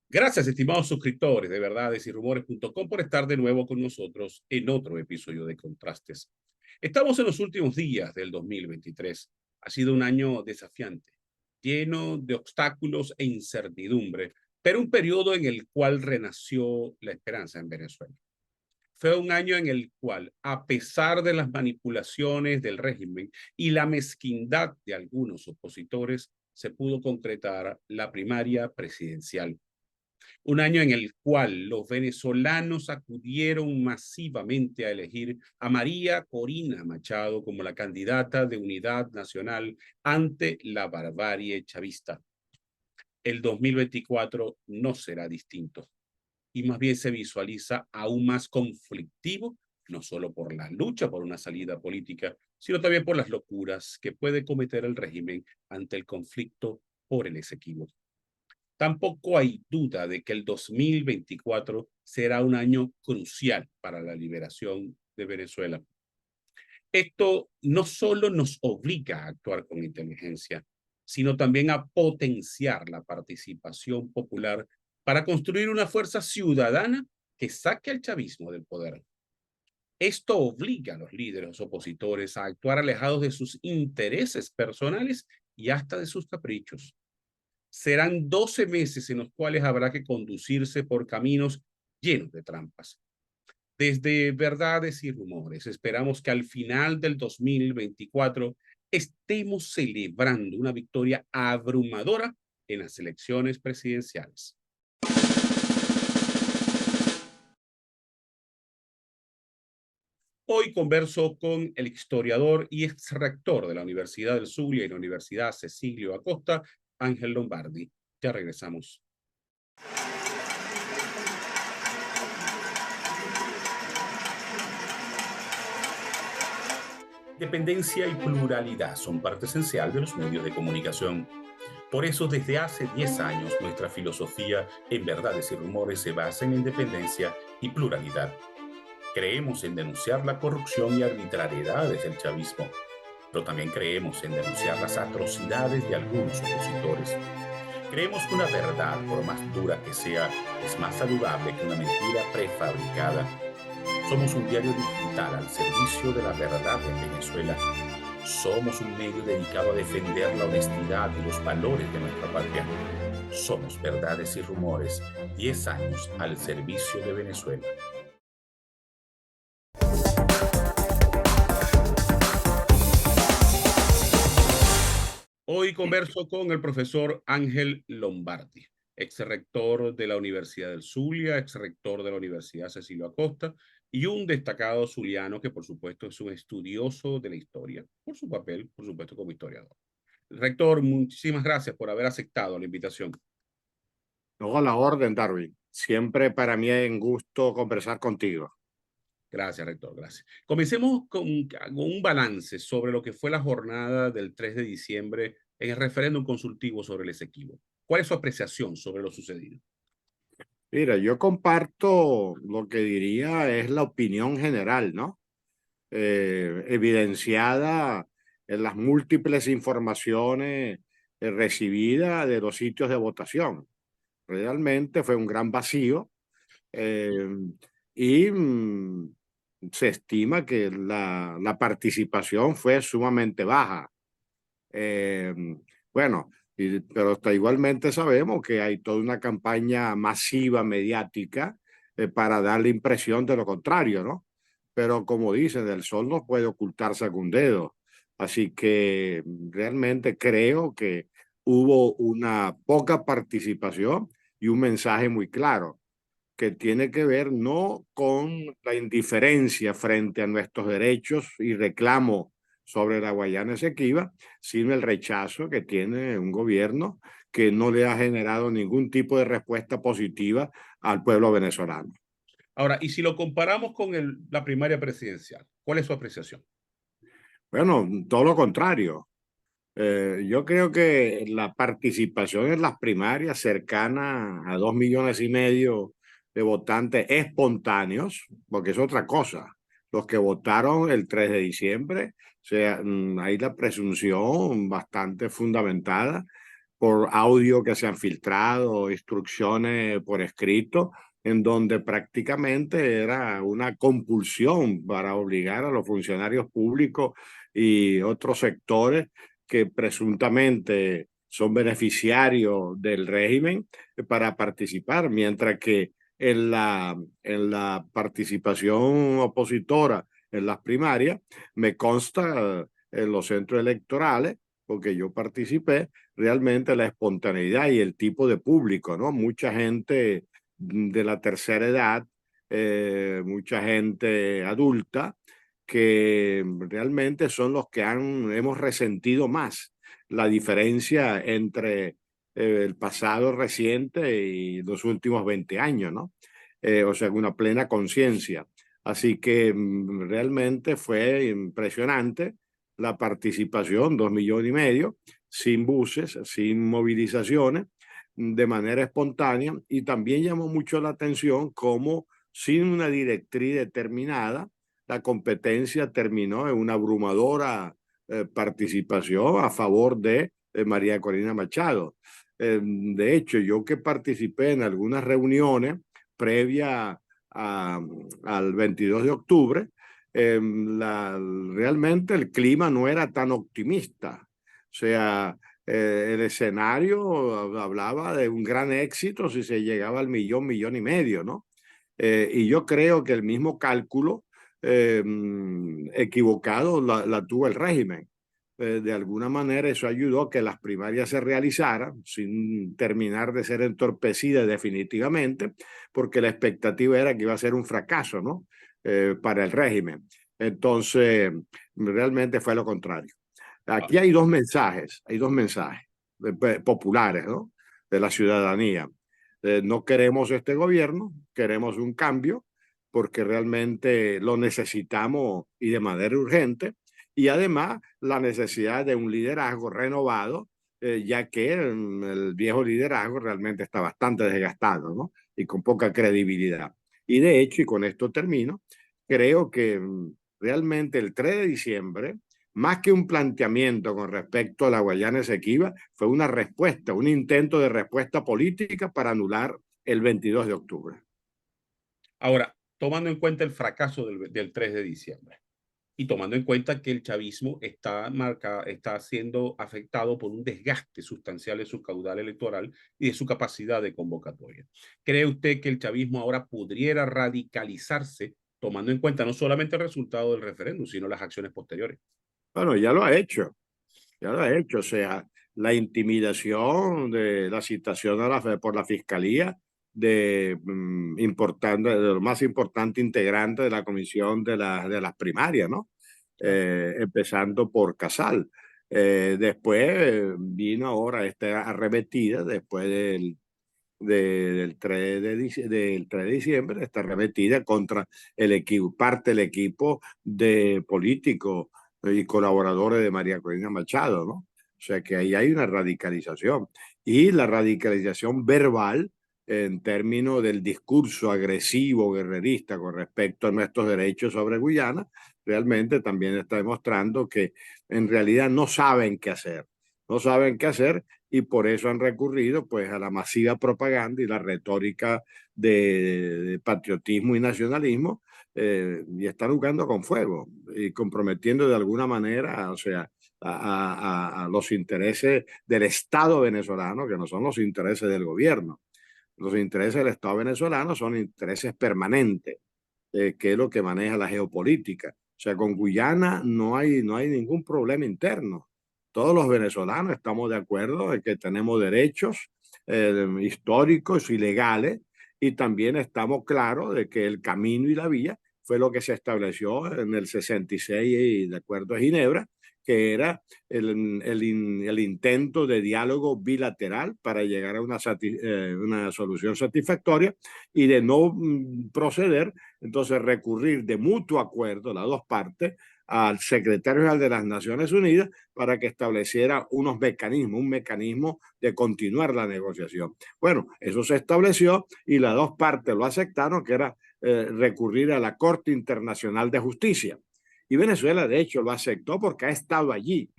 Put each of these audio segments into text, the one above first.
Gracias, estimados suscriptores de verdadesyrumores.com por estar de nuevo con nosotros en otro episodio de Contrastes. Estamos en los últimos días del 2023. Ha sido un año desafiante, lleno de obstáculos e incertidumbre, pero un periodo en el cual renació la esperanza en Venezuela. Fue un año en el cual, a pesar de las manipulaciones del régimen y la mezquindad de algunos opositores, se pudo concretar la primaria presidencial. Un año en el cual los venezolanos acudieron masivamente a elegir a María Corina Machado como la candidata de Unidad Nacional ante la barbarie chavista. El 2024 no será distinto y más bien se visualiza aún más conflictivo, no solo por la lucha por una salida política, sino también por las locuras que puede cometer el régimen ante el conflicto por el Esequibo. Tampoco hay duda de que el 2024 será un año crucial para la liberación de Venezuela. Esto no solo nos obliga a actuar con inteligencia, sino también a potenciar la participación popular para construir una fuerza ciudadana que saque al chavismo del poder. Esto obliga a los líderes opositores a actuar alejados de sus intereses personales y hasta de sus caprichos. Serán 12 meses en los cuales habrá que conducirse por caminos llenos de trampas. Desde Verdades y Rumores, esperamos que al final del 2024 estemos celebrando una victoria abrumadora en las elecciones presidenciales. Hoy converso con el historiador y ex rector de la Universidad del Zulia y la Universidad Cecilio Acosta, Ángel Lombardi. Ya regresamos. Dependencia y pluralidad son parte esencial de los medios de comunicación. Por eso, desde hace 10 años, nuestra filosofía en Verdades y Rumores se basa en independencia y pluralidad. Creemos en denunciar la corrupción y arbitrariedades del chavismo, pero también creemos en denunciar las atrocidades de algunos opositores. Creemos que una verdad, por más dura que sea, es más saludable que una mentira prefabricada. Somos un diario digital al servicio de la verdad en Venezuela. Somos un medio dedicado a defender la honestidad y los valores de nuestra patria. Somos Verdades y Rumores, 10 años al servicio de Venezuela. Hoy converso con el profesor Ángel Lombardi, ex rector de la Universidad del Zulia, ex rector de la Universidad Cecilio Acosta y un destacado zuliano que por supuesto es un estudioso de la historia, por su papel, por supuesto, como historiador. Rector, muchísimas gracias por haber aceptado la invitación. No, a la orden, Darwin. Siempre para mí es un gusto conversar contigo. Gracias, rector, gracias. Comencemos con un balance sobre lo que fue la jornada del 3 de diciembre en el referéndum consultivo sobre el Esequibo. ¿Cuál es su apreciación sobre lo sucedido? Mira, yo comparto lo que diría es la opinión general, ¿no? Evidenciada en las múltiples informaciones recibidas de los sitios de votación. Realmente fue un gran vacío eh, y se estima que la participación fue sumamente baja. Eh, bueno, pero hasta igualmente sabemos que hay toda una campaña masiva mediática para dar la impresión de lo contrario, ¿no? Pero como dicen, el sol no puede ocultarse algún dedo. Así que realmente creo que hubo una poca participación y un mensaje muy claro que tiene que ver no con la indiferencia frente a nuestros derechos y reclamos sobre la Guayana Esequiba, sino el rechazo que tiene un gobierno que no le ha generado ningún tipo de respuesta positiva al pueblo venezolano. Ahora, y si lo comparamos con la primaria presidencial, ¿cuál es su apreciación? Bueno, todo lo contrario. Yo creo que la participación en las primarias cercana a 2,5 millones de votantes espontáneos, porque es otra cosa. Los que votaron el 3 de diciembre, o sea, hay la presunción bastante fundamentada por audio que se han filtrado, instrucciones por escrito, en donde prácticamente era una compulsión para obligar a los funcionarios públicos y otros sectores que presuntamente son beneficiarios del régimen para participar, mientras que en la participación opositora en las primarias, me consta en los centros electorales, porque yo participé, realmente la espontaneidad y el tipo de público, ¿no? Mucha gente de la tercera edad, mucha gente adulta, que realmente son los que hemos resentido más la diferencia entre el pasado reciente y los últimos 20 años, ¿no? O sea, una plena conciencia. Así que realmente fue impresionante la participación, 2,5 millones, sin buses, sin movilizaciones, de manera espontánea, y también llamó mucho la atención cómo sin una directriz determinada, la competencia terminó en una abrumadora participación a favor de María Corina Machado. De hecho, yo que participé en algunas reuniones previa al 22 de octubre, realmente el clima no era tan optimista. O sea, el escenario hablaba de un gran éxito si se llegaba al millón, millón y medio, ¿no? Y yo creo que el mismo cálculo equivocado la tuvo el régimen. De alguna manera eso ayudó a que las primarias se realizaran sin terminar de ser entorpecidas definitivamente, porque la expectativa era que iba a ser un fracaso, ¿no? Para el régimen. Entonces, realmente fue lo contrario. Aquí hay dos mensajes populares, ¿no? De la ciudadanía. No queremos este gobierno, queremos un cambio, porque realmente lo necesitamos y de manera urgente, y además la necesidad de un liderazgo renovado, ya que el viejo liderazgo realmente está bastante desgastado, ¿no? Y con poca credibilidad. Y de hecho, y con esto termino, creo que realmente el 3 de diciembre, más que un planteamiento con respecto a la Guayana Esequiba, fue una respuesta, un intento de respuesta política para anular el 22 de octubre. Ahora, tomando en cuenta el fracaso del 3 de diciembre y tomando en cuenta que el chavismo está siendo afectado por un desgaste sustancial de su caudal electoral y de su capacidad de convocatoria, ¿cree usted que el chavismo ahora pudiera radicalizarse tomando en cuenta no solamente el resultado del referéndum, sino las acciones posteriores? Bueno, ya lo ha hecho. Ya lo ha hecho, o sea, la intimidación de la citación por la fiscalía de los más importantes integrantes de la comisión de las primarias, ¿no? Claro. Empezando por Casal. Después vino ahora esta arremetida, después del 3 del 3 de diciembre, esta arremetida contra el equipo, parte del equipo de políticos y colaboradores de María Corina Machado, ¿no? O sea que ahí hay una radicalización. Y la radicalización verbal en términos del discurso agresivo, guerrerista con respecto a nuestros derechos sobre Guyana, realmente también está demostrando que en realidad no saben qué hacer. No saben qué hacer, y por eso han recurrido pues a la masiva propaganda y la retórica de patriotismo y nacionalismo, y están jugando con fuego y comprometiendo de alguna manera, o sea, a los intereses del Estado venezolano, que no son los intereses del gobierno. Los intereses del Estado venezolano son intereses permanentes, que es lo que maneja la geopolítica. O sea, con Guyana no hay ningún problema interno. Todos los venezolanos estamos de acuerdo en que tenemos derechos históricos y legales, y también estamos claros de que el camino y la vía fue lo que se estableció en el 66 de acuerdo a Ginebra, que era el intento de diálogo bilateral para llegar a una solución satisfactoria, y de no proceder, entonces recurrir de mutuo acuerdo las dos partes al secretario general de las Naciones Unidas para que estableciera unos mecanismos, un mecanismo de continuar la negociación. Bueno, eso se estableció y las dos partes lo aceptaron, que era recurrir a la Corte Internacional de Justicia. Y Venezuela, de hecho, lo aceptó porque ha estado allí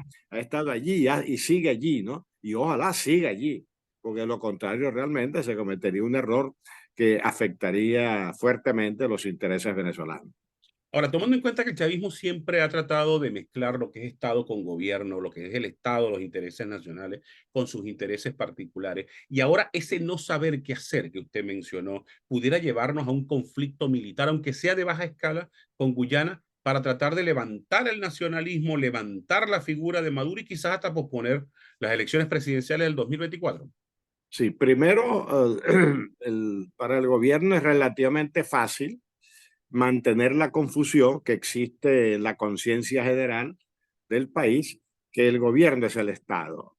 y sigue allí, ¿no? y ojalá siga allí, porque de lo contrario realmente se cometería un error que afectaría fuertemente los intereses venezolanos. Ahora, tomando en cuenta que el chavismo siempre ha tratado de mezclar lo que es Estado con gobierno, lo que es el Estado, los intereses nacionales, con sus intereses particulares, y ahora ese no saber qué hacer que usted mencionó, pudiera llevarnos a un conflicto militar, aunque sea de baja escala, con Guyana, para tratar de levantar el nacionalismo, levantar la figura de Maduro y quizás hasta posponer las elecciones presidenciales del 2024. Sí, primero, para el gobierno es relativamente fácil mantener la confusión que existe en la conciencia general del país, que el gobierno es el Estado.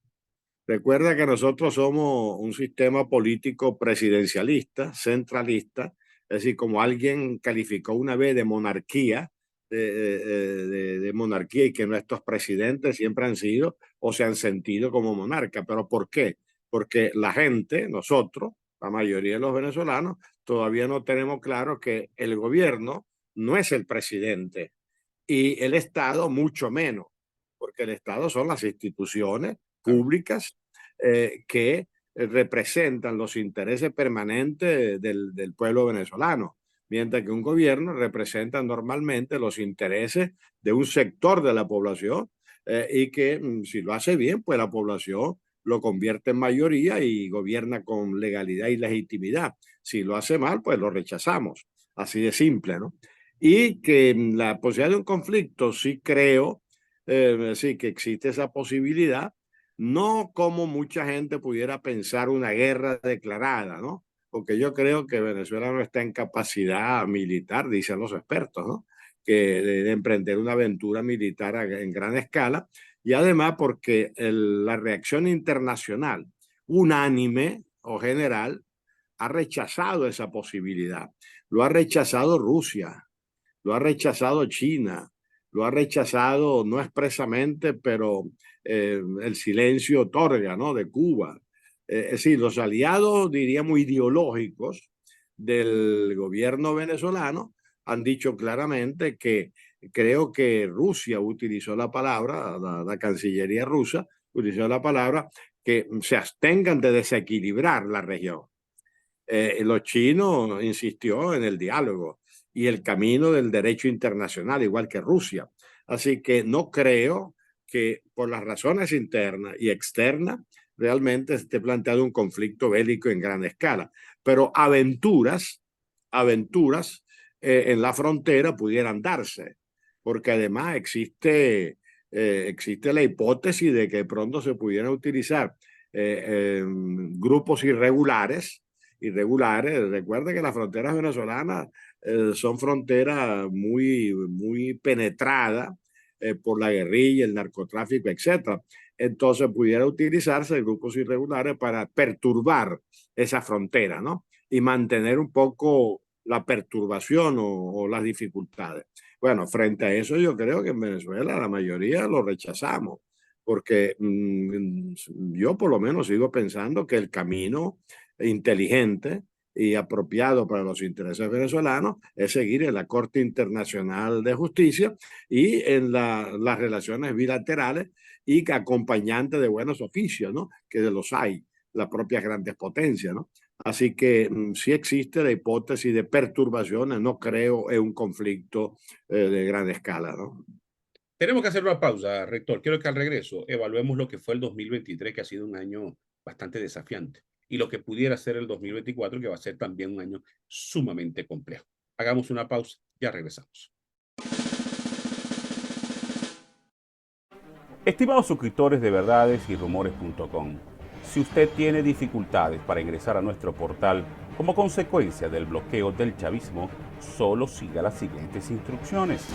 Recuerda que nosotros somos un sistema político presidencialista, centralista, es decir, como alguien calificó una vez de monarquía, de monarquía y que nuestros presidentes siempre han sido o se han sentido como monarca. ¿Pero por qué? Porque la gente, nosotros, la mayoría de los venezolanos, todavía no tenemos claro que el gobierno no es el presidente y el Estado mucho menos, porque el Estado son las instituciones Claro. públicas que representan los intereses permanentes del pueblo venezolano, mientras que un gobierno representa normalmente los intereses de un sector de la población y que si lo hace bien, pues la población lo convierte en mayoría y gobierna con legalidad y legitimidad. Si lo hace mal, pues lo rechazamos. Así de simple, ¿no? Y que la posibilidad de un conflicto, sí creo, sí que existe esa posibilidad, no como mucha gente pudiera pensar una guerra declarada, ¿no? Porque yo creo que Venezuela no está en capacidad militar, dicen los expertos, ¿no? Que de emprender una aventura militar en gran escala, y además porque la reacción internacional unánime o general ha rechazado esa posibilidad. Lo ha rechazado Rusia, lo ha rechazado China, lo ha rechazado no expresamente, pero el silencio otorga, ¿no? De Cuba. Es decir, los aliados, diríamos, ideológicos del gobierno venezolano han dicho claramente que creo que Rusia utilizó la palabra, la Cancillería rusa utilizó la palabra que se abstengan de desequilibrar la región. Los chinos insistió en el diálogo y el camino del derecho internacional, igual que Rusia. Así que no creo que por las razones internas y externas realmente esté planteado un conflicto bélico en gran escala. Pero aventuras en la frontera pudieran darse, porque además existe la hipótesis de que pronto se pudieran utilizar grupos irregulares. Recuerde que las fronteras venezolanas son fronteras muy penetradas por la guerrilla, el narcotráfico, etcétera. Entonces pudiera utilizarse grupos irregulares para perturbar esa frontera, ¿no? Y mantener un poco la perturbación o las dificultades. Bueno, frente a eso yo creo que en Venezuela la mayoría lo rechazamos, porque yo por lo menos sigo pensando que el camino inteligente y apropiado para los intereses venezolanos es seguir en la Corte Internacional de Justicia y en las relaciones bilaterales y acompañante de buenos oficios, ¿no? Que de los hay, las propias grandes potencias, ¿no? Así que sí existe la hipótesis de perturbaciones, no creo en un conflicto de gran escala, ¿no? Tenemos que hacer una pausa, rector. Quiero que al regreso evaluemos lo que fue el 2023, que ha sido un año bastante desafiante, y lo que pudiera ser el 2024, que va a ser también un año sumamente complejo. Hagamos una pausa, ya regresamos. Estimados suscriptores de verdades y rumores.com, si usted tiene dificultades para ingresar a nuestro portal como consecuencia del bloqueo del chavismo, solo siga las siguientes instrucciones.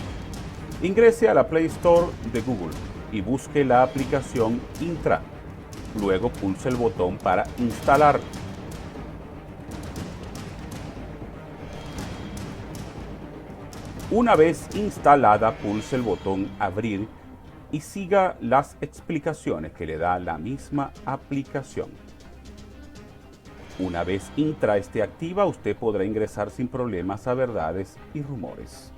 Ingrese a la Play Store de Google y busque la aplicación Intra. Luego pulse el botón para instalar. Una vez instalada, pulse el botón Abrir y siga las explicaciones que le da la misma aplicación. Una vez Intra esté activa, usted podrá ingresar sin problemas a verdades y rumores.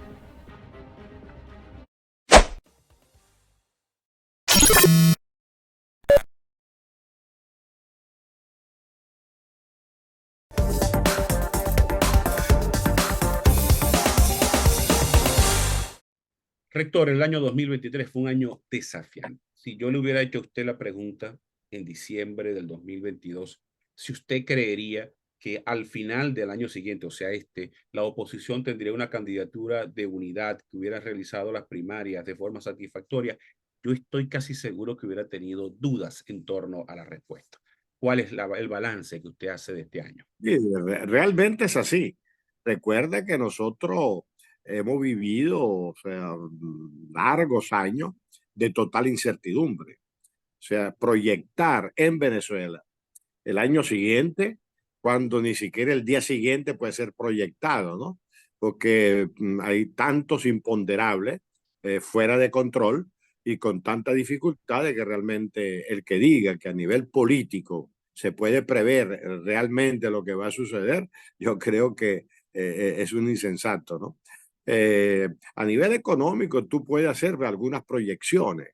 Rector, el año 2023 fue un año desafiante. Si yo le hubiera hecho a usted la pregunta en diciembre del 2022, si usted creería que al final del año siguiente, o sea, la oposición tendría una candidatura de unidad que hubiera realizado las primarias de forma satisfactoria, yo estoy casi seguro que hubiera tenido dudas en torno a la respuesta. ¿Cuál es el balance que usted hace de este año? Sí, realmente es así. Recuerda que nosotros hemos vivido, o sea, largos años de total incertidumbre. O sea, proyectar en Venezuela el año siguiente, cuando ni siquiera el día siguiente puede ser proyectado, ¿no? Porque hay tantos imponderables fuera de control y con tanta dificultad de que realmente el que diga que a nivel político se puede prever realmente lo que va a suceder, yo creo que es un insensato, ¿no? A nivel económico, tú puedes hacer algunas proyecciones,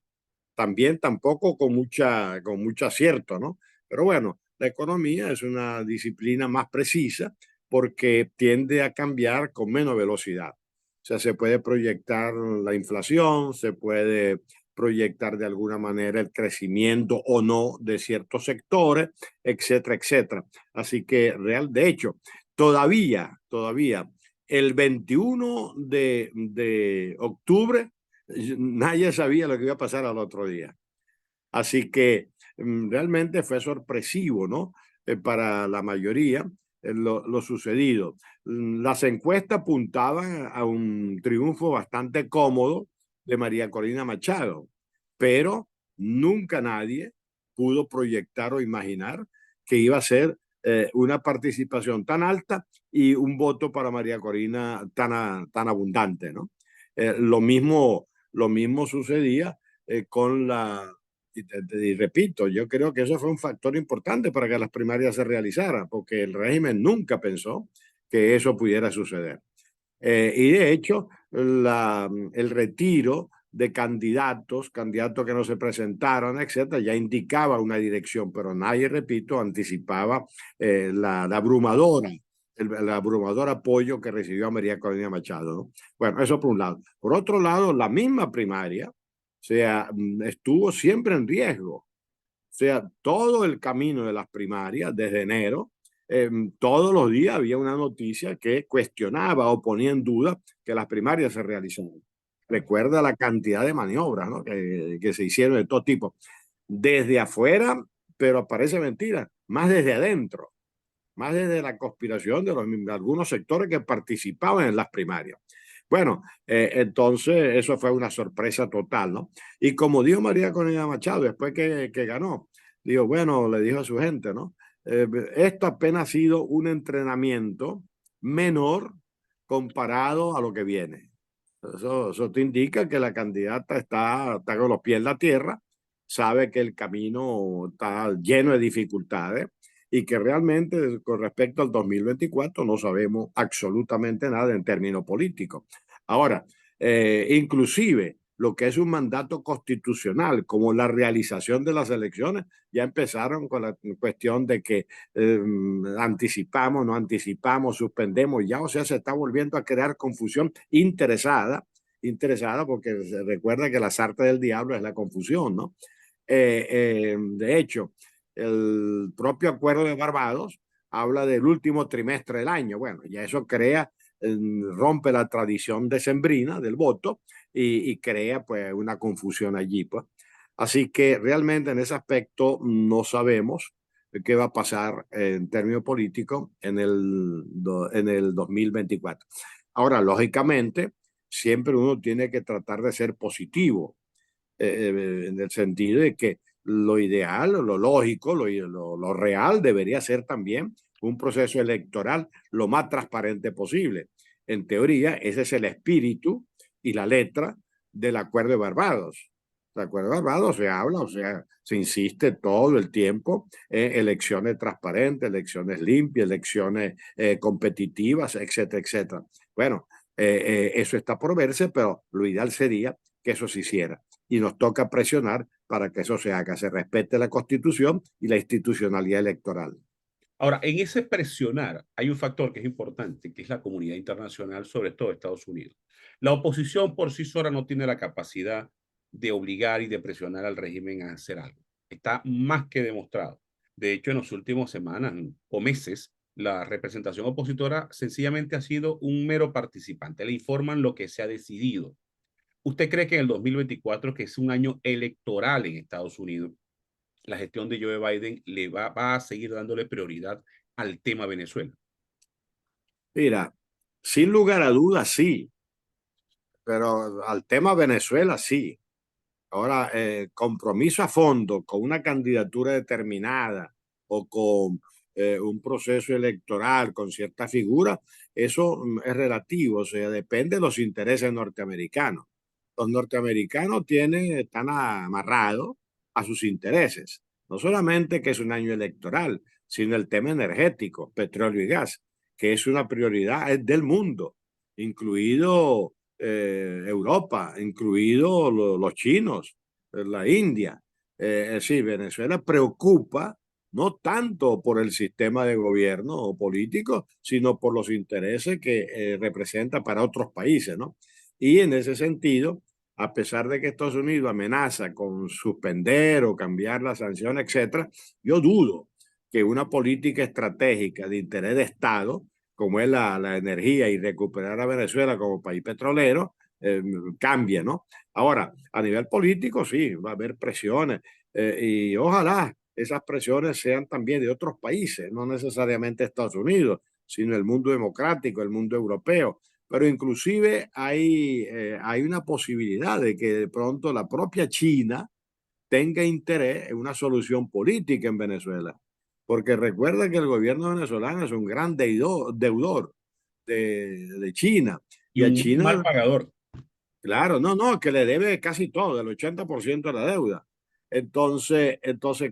también tampoco con mucho acierto, ¿no? Pero bueno, la economía es una disciplina más precisa porque tiende a cambiar con menos velocidad. O sea, se puede proyectar la inflación, se puede proyectar de alguna manera el crecimiento o no de ciertos sectores, etcétera, etcétera. Así que, de hecho, todavía, el 21 de octubre, nadie sabía lo que iba a pasar al otro día. Así que realmente fue sorpresivo, ¿no? Para la mayoría lo sucedido. Las encuestas apuntaban a un triunfo bastante cómodo de María Corina Machado, pero nunca nadie pudo proyectar o imaginar que iba a ser una participación tan alta y un voto para María Corina tan abundante, ¿no? Lo mismo sucedía con y repito, yo creo que eso fue un factor importante para que las primarias se realizaran, porque el régimen nunca pensó que eso pudiera suceder. Y de hecho, el retiro de candidatos que no se presentaron, etcétera, ya indicaba una dirección, pero nadie, repito, anticipaba la abrumadora, el abrumador apoyo que recibió a María Corina Machado, ¿no? Bueno, eso por un lado. Por otro lado, la misma primaria, o sea, estuvo siempre en riesgo. O sea, todo el camino de las primarias, desde enero, todos los días había una noticia que cuestionaba o ponía en duda que las primarias se realizaran. Recuerda la cantidad de maniobras, ¿no? Que se hicieron de todo tipo. Desde afuera, pero parece mentira, más desde adentro, más desde la conspiración de algunos sectores que participaban en las primarias. Bueno, entonces eso fue una sorpresa total, ¿no? Y como dijo María Corina Machado, después que ganó, dijo, bueno, le dijo a su gente, ¿no? Esto apenas ha sido un entrenamiento menor comparado a lo que viene. Eso te indica que la candidata está con los pies en la tierra, sabe que el camino está lleno de dificultades y que realmente con respecto al 2024 no sabemos absolutamente nada en términos políticos. Ahora, inclusive lo que es un mandato constitucional, como la realización de las elecciones, ya empezaron con la cuestión de que anticipamos, no anticipamos, suspendemos ya, o sea, se está volviendo a crear confusión interesada porque se recuerda que la sarta del diablo es la confusión, ¿no? De hecho, el propio acuerdo de Barbados habla del último trimestre del año. Bueno, ya eso crea, rompe la tradición decembrina del voto y crea pues una confusión allí, pues. Así que realmente en ese aspecto no sabemos qué va a pasar en términos políticos en el 2024. Ahora, lógicamente, siempre uno tiene que tratar de ser positivo en el sentido de que lo ideal, lo lógico, lo real debería ser también un proceso electoral lo más transparente posible. En teoría, ese es el espíritu y la letra del Acuerdo de Barbados. El Acuerdo de Barbados se habla, o sea, se insiste todo el tiempo en elecciones transparentes, elecciones limpias, elecciones competitivas, etcétera, etcétera. Bueno, eso está por verse, pero lo ideal sería que eso se hiciera y nos toca presionar para que eso se haga, se respete la Constitución y la institucionalidad electoral. Ahora, en ese presionar hay un factor que es importante, que es la comunidad internacional, sobre todo Estados Unidos. La oposición por sí sola no tiene la capacidad de obligar y de presionar al régimen a hacer algo. Está más que demostrado. De hecho, en las últimas semanas o meses, la representación opositora sencillamente ha sido un mero participante. Le informan lo que se ha decidido. ¿Usted cree que en el 2024, que es un año electoral en Estados Unidos, la gestión de Joe Biden va a seguir dándole prioridad al tema Venezuela? Mira, sin lugar a dudas, sí, pero al tema Venezuela, sí. Ahora, compromiso a fondo con una candidatura determinada o con un proceso electoral con cierta figura, eso es relativo, o sea, depende de los intereses norteamericanos. Los norteamericanos están amarrados a sus intereses, no solamente que es un año electoral, sino el tema energético, petróleo y gas, que es una prioridad del mundo, incluido Europa, incluidos los chinos, la India. Es decir, Venezuela preocupa no tanto por el sistema de gobierno o político, sino por los intereses que representa para otros países, ¿no? Y en ese sentido, a pesar de que Estados Unidos amenaza con suspender o cambiar las sanciones, etcétera, yo dudo que una política estratégica de interés de Estado, como es la energía y recuperar a Venezuela como país petrolero, cambie, ¿no? Ahora, a nivel político, sí, va a haber presiones y ojalá esas presiones sean también de otros países, no necesariamente Estados Unidos, sino el mundo democrático, el mundo europeo. Pero inclusive hay una posibilidad de que de pronto la propia China tenga interés en una solución política en Venezuela. Porque recuerda que el gobierno venezolano es un gran deudor de China. Y Y a un mal China, pagador. claro, no, no, que le debe casi todo, el 80% de la deuda. Entonces,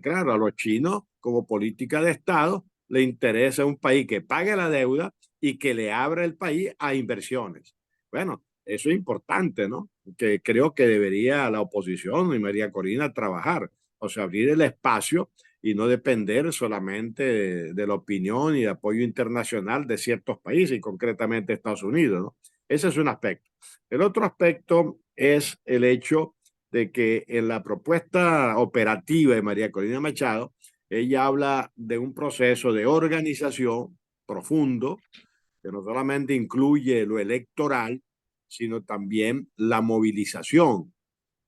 claro, a los chinos, como política de Estado, le interesa un país que pague la deuda y que le abra el país a inversiones. Bueno, eso es importante, ¿no? Que creo que debería la oposición y María Corina trabajar, o sea, abrir el espacio y no depender solamente de la opinión y de apoyo internacional de ciertos países, y concretamente Estados Unidos, ¿no? Ese es un aspecto. El otro aspecto es el hecho de que en la propuesta operativa de María Corina Machado, ella habla de un proceso de organización profundo que no solamente incluye lo electoral, sino también la movilización.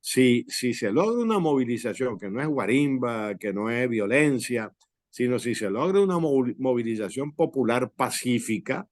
Si se logra una movilización que no es guarimba, que no es violencia, sino si se logra una movilización popular pacífica,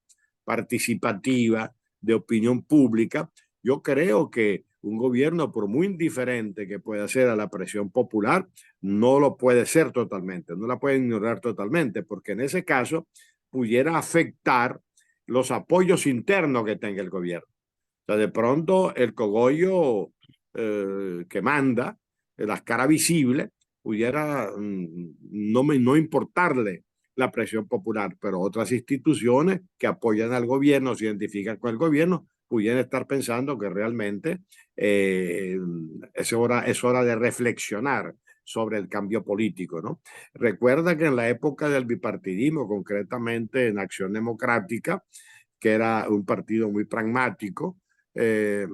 participativa, de opinión pública, yo creo que un gobierno, por muy indiferente que pueda ser a la presión popular, no lo puede ser totalmente, no la puede ignorar totalmente, porque en ese caso pudiera afectar los apoyos internos que tenga el gobierno. O sea, de pronto el cogollo que manda, las caras visibles, pudiera no importarle la presión popular, pero otras instituciones que apoyan al gobierno, se identifican con el gobierno, pudieran estar pensando que realmente eh, es hora de reflexionar sobre el cambio político, ¿no? Recuerda que en la época del bipartidismo, concretamente en Acción Democrática, que era un partido muy pragmático, era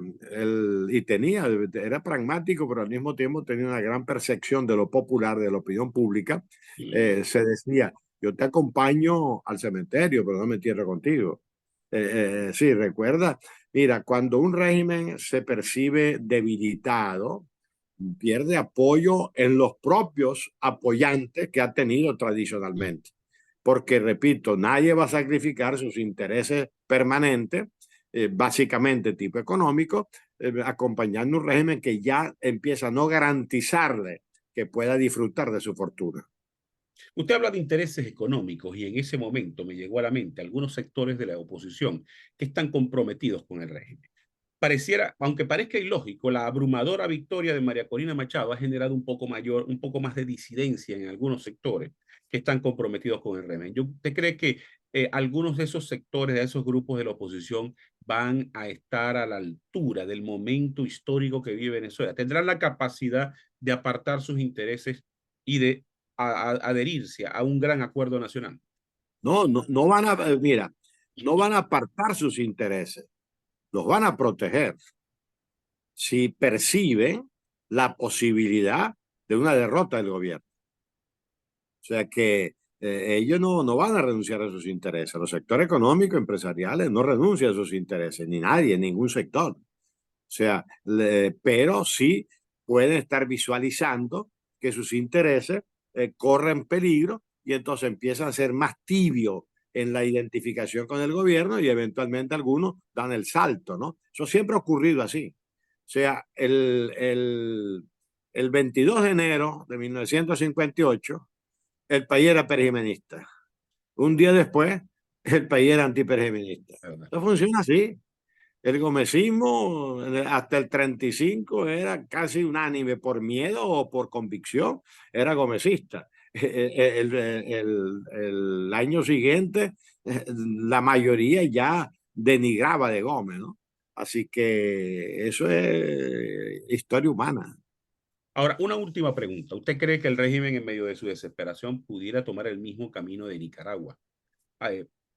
pragmático, pero al mismo tiempo tenía una gran percepción de lo popular, de la opinión pública. Se decía, yo te acompaño al cementerio, pero no me entierro contigo. Sí, recuerda, mira, cuando un régimen se percibe debilitado, pierde apoyo en los propios apoyantes que ha tenido tradicionalmente. Porque, repito, nadie va a sacrificar sus intereses permanentes, básicamente tipo económico, acompañando un régimen que ya empieza a no garantizarle que pueda disfrutar de su fortuna. Usted habla de intereses económicos y en ese momento me llegó a la mente algunos sectores de la oposición que están comprometidos con el régimen. Pareciera, aunque parezca ilógico, la abrumadora victoria de María Corina Machado ha generado un poco más de disidencia en algunos sectores que están comprometidos con el régimen. ¿Usted cree que algunos de esos sectores, de esos grupos de la oposición, van a estar a la altura del momento histórico que vive Venezuela? ¿Tendrán la capacidad de apartar sus intereses y de adherirse a un gran acuerdo nacional? No, no, no van a, mira, no van a apartar sus intereses, los van a proteger si perciben la posibilidad de una derrota del gobierno. O sea que ellos no van a renunciar a sus intereses. Los sectores económicos, empresariales, no renuncian a sus intereses, ni nadie, ningún sector. O sea, pero sí pueden estar visualizando que sus intereses corren peligro y entonces empiezan a ser más tibios en la identificación con el gobierno y eventualmente algunos dan el salto, ¿no? Eso siempre ha ocurrido así. O sea, el 22 de enero de 1958, el país era perijimenista. Un día después, el país era antiperjimenista. Esto funciona así. El gomecismo hasta el 35 era casi unánime por miedo o por convicción, era gomecista. El año siguiente la mayoría ya denigraba de Gómez, ¿no? Así que eso es historia humana. Ahora, una última pregunta. ¿Usted cree que el régimen en medio de su desesperación pudiera tomar el mismo camino de Nicaragua?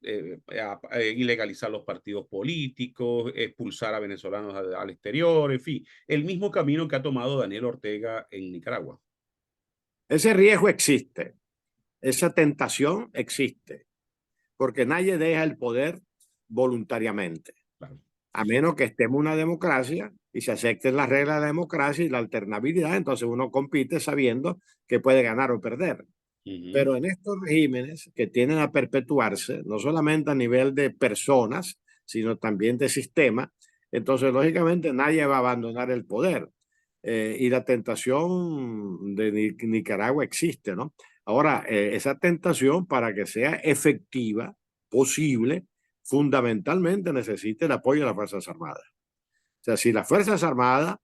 eh, ilegalizar los partidos políticos, expulsar a venezolanos al exterior, en fin, el mismo camino que ha tomado Daniel Ortega en Nicaragua. Ese riesgo existe, esa tentación existe, porque nadie deja el poder voluntariamente, Claro. a menos que estemos en una democracia y se acepten las reglas de la democracia y la alternabilidad, entonces uno compite sabiendo que puede ganar o perder. Pero en estos regímenes que tienden a perpetuarse, no solamente a nivel de personas, sino también de sistema, entonces lógicamente nadie va a abandonar el poder. Y la tentación de Nicaragua existe, ¿no? Ahora, esa tentación para que sea efectiva, posible, fundamentalmente necesita el apoyo de las Fuerzas Armadas. O sea, si las Fuerzas Armadas,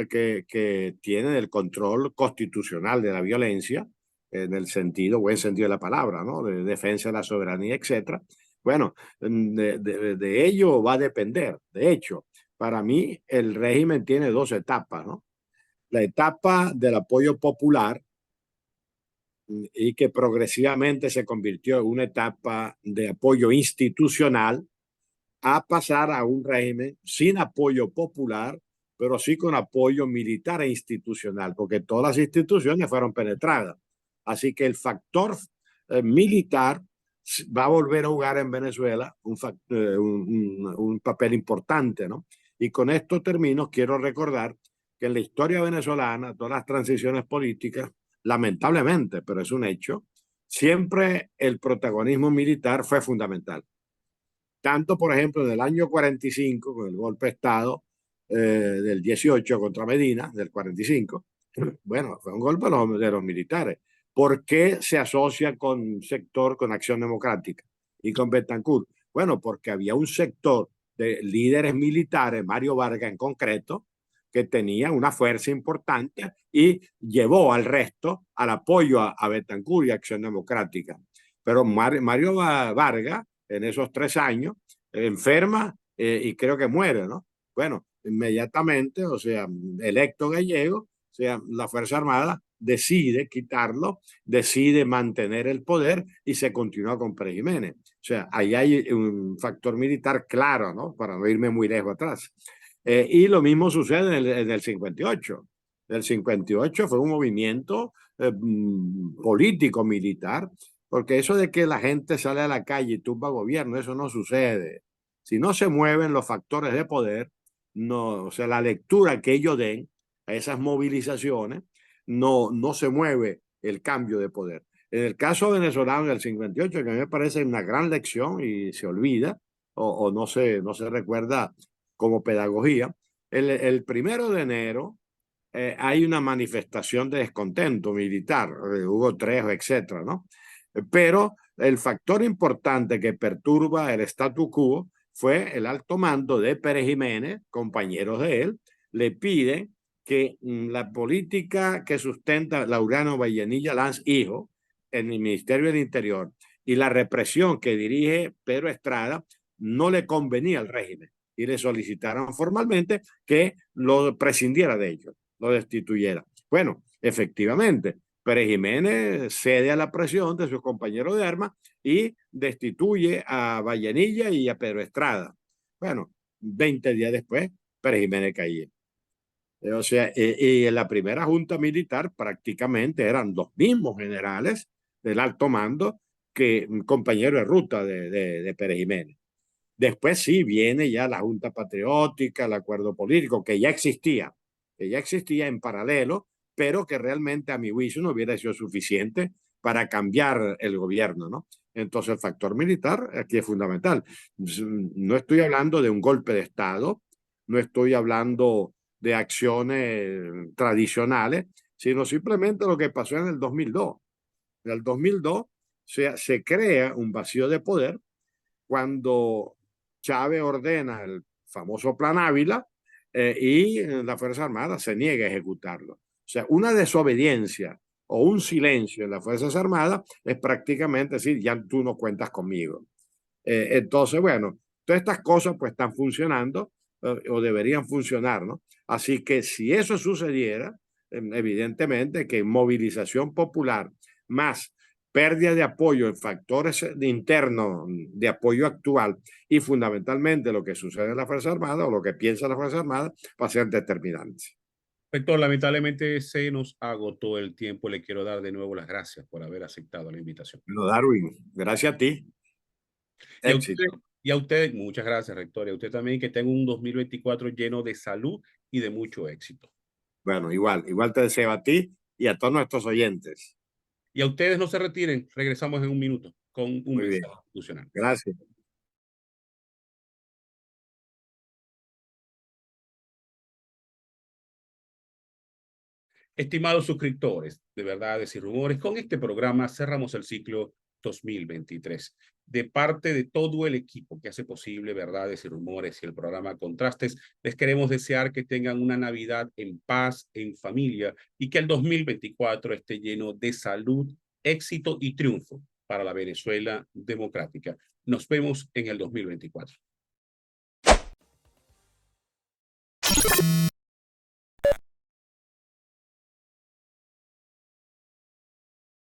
que tienen el control constitucional de la violencia, en el sentido, buen sentido de la palabra, ¿no? De defensa de la soberanía, etcétera. Bueno, de ello va a depender. De hecho, para mí el régimen tiene dos etapas, ¿no? La etapa del apoyo popular y que progresivamente se convirtió en una etapa de apoyo institucional a pasar a un régimen sin apoyo popular, pero sí con apoyo militar e institucional, porque todas las instituciones fueron penetradas. Así que el factor militar va a volver a jugar en Venezuela un papel importante, ¿no? Y con esto termino, quiero recordar que en la historia venezolana, todas las transiciones políticas, lamentablemente, pero es un hecho, siempre el protagonismo militar fue fundamental. Tanto, por ejemplo, en el año 45, con el golpe de Estado del 18 contra Medina, del 45, bueno, fue un golpe de los militares. ¿Por qué se asocia con un sector, con Acción Democrática y con Betancourt? Bueno, porque había un sector de líderes militares, Mario Vargas en concreto, que tenía una fuerza importante y llevó al resto al apoyo a Betancourt y a Acción Democrática. Pero Mario Vargas, en esos 3 años, enferma y creo que muere, ¿no? Bueno, inmediatamente, o sea, electo gallego, o sea, la Fuerza Armada decide quitarlo, decide mantener el poder y se continúa con Pérez Jiménez. O sea, ahí hay un factor militar claro, ¿no? Para no irme muy lejos atrás. Y lo mismo sucede en el 58. El 58 fue un movimiento político, militar, porque eso de que la gente sale a la calle y tumba gobierno, eso no sucede. Si no se mueven los factores de poder, no, o sea, la lectura que ellos den a esas movilizaciones, no se mueve el cambio de poder. En el caso venezolano del 58, que a mí me parece una gran lección y se olvida o no se recuerda como pedagogía, el 1 de enero hay una manifestación de descontento militar, hubo tres, etcétera, ¿no? Pero el factor importante que perturba el statu quo fue el alto mando de Pérez Jiménez, compañeros de él, le piden que la política que sustenta Laureano Vallenilla Lanz, hijo, en el Ministerio del Interior, y la represión que dirige Pedro Estrada no le convenía al régimen y le solicitaron formalmente que lo prescindiera de ellos, lo destituyera. Bueno, efectivamente, Pérez Jiménez cede a la presión de sus compañeros de armas y destituye a Vallenilla y a Pedro Estrada. Bueno, 20 días después, Pérez Jiménez caía. O sea, y en la primera junta militar prácticamente eran los mismos generales del alto mando que compañero de ruta de Pérez Jiménez. Después sí viene ya la Junta Patriótica, el acuerdo político, que ya existía en paralelo, pero que realmente a mi juicio no hubiera sido suficiente para cambiar el gobierno, ¿no? Entonces el factor militar aquí es fundamental. No estoy hablando de un golpe de Estado, no estoy hablando de acciones tradicionales, sino simplemente lo que pasó en el 2002. En el 2002 se crea un vacío de poder cuando Chávez ordena el famoso Plan Ávila y la Fuerza Armada se niega a ejecutarlo. O sea, una desobediencia o un silencio en las Fuerzas Armadas es prácticamente decir, ya tú no cuentas conmigo. Entonces, bueno, todas estas cosas pues están funcionando o deberían funcionar, ¿no? Así que si eso sucediera, evidentemente que movilización popular más pérdida de apoyo en factores internos de apoyo actual y fundamentalmente lo que sucede en la Fuerza Armada o lo que piensa la Fuerza Armada va a ser determinante. Rector, lamentablemente se nos agotó el tiempo. Le quiero dar de nuevo las gracias por haber aceptado la invitación. Bueno, Darwin, gracias a ti. Y a usted, Éxito. muchas gracias, rector. Y a usted también, que tenga un 2024 lleno de salud y de mucho éxito. Bueno, igual te deseo a ti y a todos nuestros oyentes. Y a ustedes no se retiren, regresamos en un minuto con un Muy bien, mensaje institucional. gracias. Estimados suscriptores de Verdades y Rumores, con este programa cerramos el ciclo 2023. De parte de todo el equipo que hace posible Verdades y Rumores y el programa Contrastes, les queremos desear que tengan una Navidad en paz, en familia, y que el 2024 esté lleno de salud, éxito y triunfo para la Venezuela democrática. Nos vemos en el 2024.